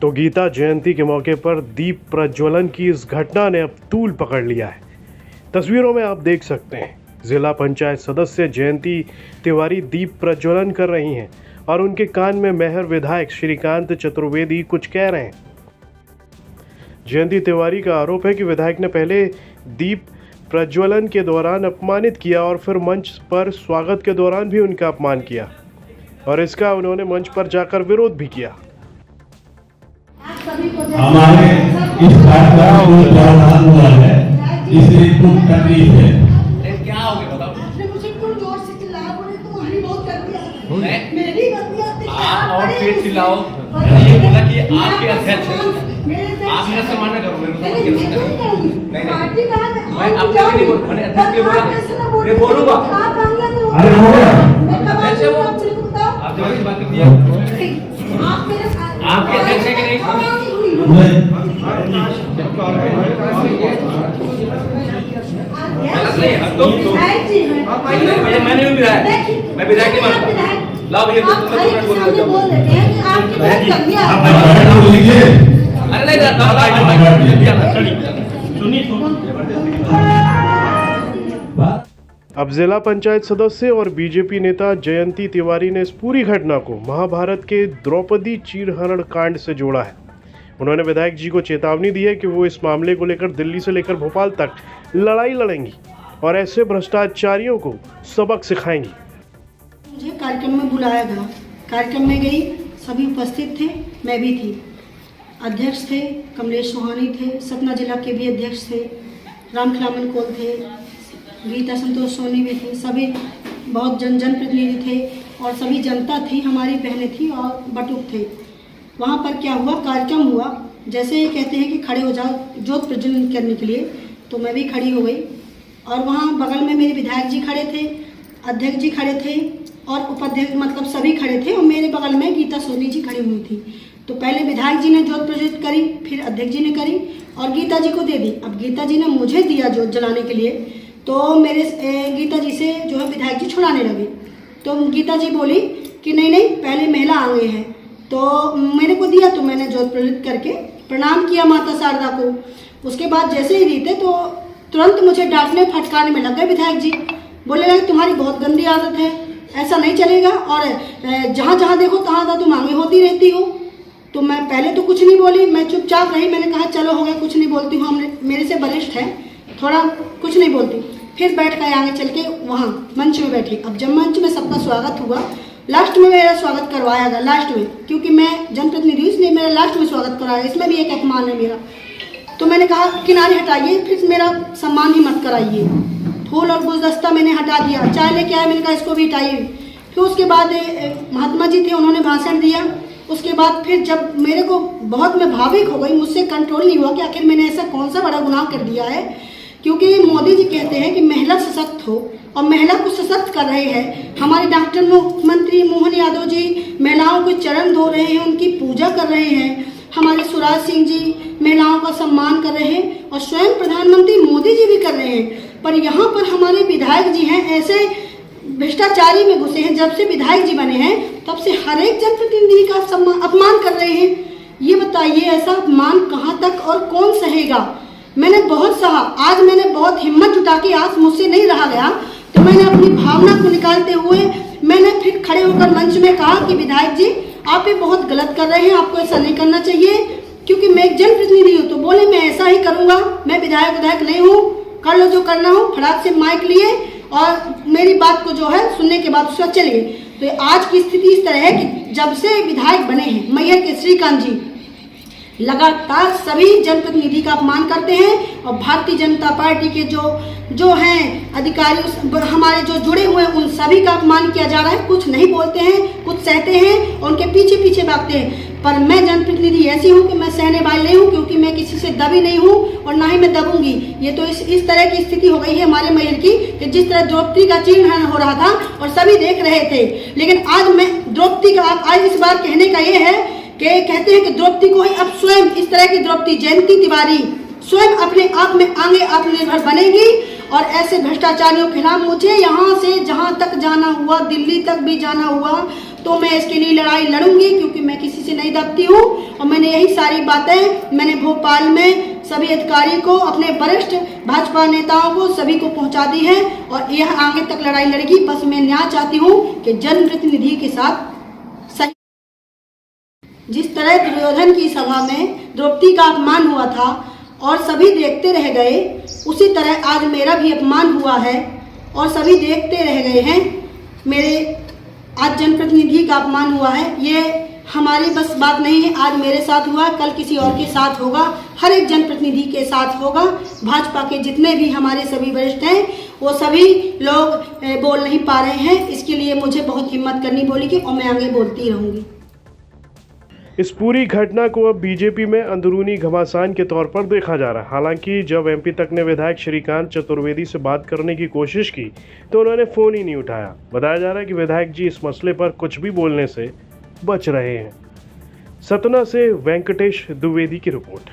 तो गीता जयंती के मौके पर दीप प्रज्वलन की इस घटना ने अब तूल पकड़ लिया है। तस्वीरों में आप देख सकते हैं जिला पंचायत सदस्य जयंती तिवारी दीप प्रज्वलन कर रही हैं और उनके कान में मेहर विधायक श्रीकांत चतुर्वेदी कुछ कह रहे हैं। जयंती तिवारी का आरोप है कि विधायक ने पहले दीप प्रज्वलन के दौरान अपमानित किया और फिर मंच पर स्वागत के दौरान भी उनका अपमान किया और इसका उन्होंने मंच पर जाकर विरोध भी किया। हमारे इस कार्यक्रम को प्रावधान हुआ है, इसलिए कुछ तकलीफ है। क्या हो गया बताओ? आपने मुझे कुल जोर से चिल्लाया, बोले तुम्हारी बहुत गलती है। मेरी गलती है। आप और फिर चिल्लाओ। ये बोला कि आपके अध्यक्ष हैं। आप मेरा सम्मान करो, मेरे को सम्मान करो। नहीं मैं आपके लिए नहीं बोल, मैंने अध्यक्ष के बोला मैं बोलूंगा। अरे हो गया। अध्यक्ष वो आप जब की बात कर दिया आपके अध्यक्ष है कि नहीं? गलत नहीं है तो मैंने भी विधायक मैं विधायक नहीं मानता। लाओ भैया बोल रहे हैं आपकी अरे नहीं अब जिला पंचायत सदस्य और बीजेपी नेता जयंती तिवारी ने इस पूरी घटना को महाभारत के द्रौपदी चीरहरण कांड से जोड़ा है। उन्होंने विधायक जी को चेतावनी दी है कि वो इस मामले को लेकर दिल्ली से लेकर भोपाल तक लड़ाई लड़ेंगी और ऐसे भ्रष्टाचारियों को सबक सिखाएंगी। मुझे कार्यक्रम में बुलाया गया, कार्यक्रम में गई, सभी उपस्थित थे, मैं भी थी। अध्यक्ष थे कमलेश सोहानी थे, सतना जिला के भी अध्यक्ष थे, रामखिलामन कोल थे, गीता संतोष सोनी भी थे, सभी बहुत जनप्रतिनिधि थे और सभी जनता थी, हमारी बहनें थी और बटुक थे। वहाँ पर क्या हुआ, कार्यक्रम हुआ, जैसे ये कहते हैं कि खड़े हो जाओ ज्योत प्रज्वलन करने के लिए, तो मैं भी खड़ी हो गई और वहाँ बगल में मेरे विधायक जी खड़े थे, अध्यक्ष जी खड़े थे और उपाध्यक्ष मतलब सभी खड़े थे और मेरे बगल में गीता सोनी जी खड़ी हुई थी। तो पहले विधायक जी ने ज्योत प्रज्वलित करी, फिर अध्यक्ष जी ने करी और गीता जी को दे दी। अब गीता जी ने मुझे दिया ज्योत जलाने के लिए, तो मेरे गीता जी से जो है विधायक जी छुड़ाने लगे। तो गीता जी बोली कि नहीं नहीं पहले महिला आ गए हैं, तो मेरे को दिया तो मैंने ज्योत प्रज्वलित करके प्रणाम किया माता शारदा को। उसके बाद जैसे ही रीते तो तुरंत मुझे डांटने फटकारने में लग गए विधायक जी। बोले लगे तुम्हारी बहुत गंदी आदत है, ऐसा नहीं चलेगा और जहाँ जहाँ देखो तहाँ तुम आगे होती रहती हो। तो मैं पहले तो कुछ नहीं बोली, मैं चुपचाप रही। मैंने कहा चलो हो गया, कुछ नहीं बोलती हूँ, हमने मेरे से वरिष्ठ है, थोड़ा कुछ नहीं बोलती। फिर बैठ कर आगे चल के वहाँ मंच में बैठी। अब जब मंच में सबका स्वागत हुआ, लास्ट में मेरा स्वागत करवाया गया, लास्ट में, क्योंकि मैं जनप्रतिनिधि इसलिए मेरा लास्ट में स्वागत कराया, इसमें भी एक अपमान है मेरा। तो मैंने कहा किनारे हटाइए, फिर मेरा सम्मान ही मत कराइए। फूल और गुलदस्ता मैंने हटा दिया, चाय लेके आया, मैंने कहा इसको भी हटाइए। फिर उसके बाद महात्मा जी थे, उन्होंने भाषण दिया। उसके बाद फिर जब मेरे को बहुत मैं भावुक हो गई, मुझसे कंट्रोल नहीं हुआ कि आखिर मैंने ऐसा कौन सा बड़ा गुनाह कर दिया है, क्योंकि मोदी जी कहते हैं कि महिला सशक्त हो और महिला को सशक्त कर रहे हैं। हमारे डॉक्टर मुख्यमंत्री मोहन यादव जी महिलाओं के चरण धो रहे हैं, उनकी पूजा कर रहे हैं। हमारे शिवराज सिंह जी महिलाओं का सम्मान कर रहे हैं और स्वयं प्रधानमंत्री मोदी जी भी कर रहे हैं। पर यहाँ पर हमारे विधायक जी हैं ऐसे भ्रष्टाचारी में घुसे हैं। जब से विधायक जी बने हैं तब से हर एक जनप्रतिनिधि का अपमान कर रहे हैं। ये बताइए ऐसा अपमान कहाँ तक और कौन सहेगा। मैंने बहुत सहा, आज मैंने बहुत हिम्मत जुटा के, आज मुझसे नहीं रहा गया, तो मैंने अपनी भावना को निकालते हुए मैंने फिर खड़े होकर मंच में कहा कि विधायक जी आप ये बहुत गलत कर रहे हैं, आपको ऐसा नहीं करना चाहिए, क्योंकि मैं एक जनप्रतिनिधि हूँ। तो बोले मैं ऐसा ही करूँगा, मैं विधायक नहीं हूँ, कर लो जो करना हो। फटाक से माइक लिए और मेरी बात को जो है सुनने के बाद उसका चले गए। तो आज की स्थिति इस तरह है कि जब से विधायक बने हैं मैहर के श्रीकांत जी लगातार सभी जनप्रतिनिधि का अपमान करते हैं और भारतीय जनता पार्टी के जो हैं अधिकारी हमारे जो जुड़े हुए हैं उन सभी का अपमान किया जा रहा है। कुछ नहीं बोलते हैं, कुछ सहते हैं और उनके पीछे पीछे भागते हैं। पर मैं जनप्रतिनिधि ऐसी हूँ कि मैं सहने वाली नहीं हूँ, क्योंकि मैं किसी से दबी नहीं हूँ और ना ही मैं दबूंगी। ये तो इस तरह की स्थिति हो गई है हमारे महल की कि जिस तरह द्रौपदी का चिन्हरण हो रहा था और सभी देख रहे थे, लेकिन आज मैं द्रौपदी का आज इस बार कहने का ये है कि कहते हैं कि द्रौपदी को ही अब स्वयं इस तरह की द्रौपदी जयंती तिवारी स्वयं अपने आप में आगे आत्मनिर्भर बनेगी और ऐसे भ्रष्टाचारियों के खिलाफ मुझे यहाँ से जहाँ तक जाना हुआ, दिल्ली तक भी जाना हुआ, तो मैं इसके लिए लड़ाई लड़ूंगी, क्योंकि मैं किसी से नहीं दबती हूँ। और मैंने यही सारी बातें मैंने भोपाल में सभी अधिकारी को, अपने वरिष्ठ भाजपा नेताओं को, सभी को पहुँचा दी है और यह आगे तक लड़ाई लड़ेगी। बस मैं न्याय चाहती हूँ कि जनप्रतिनिधि के साथ सही। जिस तरह दुर्योधन की सभा में द्रौपदी का अपमान हुआ था और सभी देखते रह गए, उसी तरह आज मेरा भी अपमान हुआ है और सभी देखते रह गए हैं। मेरे आज जनप्रतिनिधि का अपमान हुआ है, ये हमारी बस बात नहीं है। आज मेरे साथ हुआ, कल किसी और के साथ होगा, हर एक जनप्रतिनिधि के साथ होगा। भाजपा के जितने भी हमारे सभी वरिष्ठ हैं वो सभी लोग बोल नहीं पा रहे हैं, इसके लिए मुझे बहुत हिम्मत करनी बोली और मैं आगे बोलती रहूँगी। इस पूरी घटना को अब बीजेपी में अंदरूनी घमासान के तौर पर देखा जा रहा है। हालांकि जब एमपी तक ने विधायक श्रीकांत चतुर्वेदी से बात करने की कोशिश की तो उन्होंने फ़ोन ही नहीं उठाया। बताया जा रहा है कि विधायक जी इस मसले पर कुछ भी बोलने से बच रहे हैं। सतना से वेंकटेश द्विवेदी की रिपोर्ट।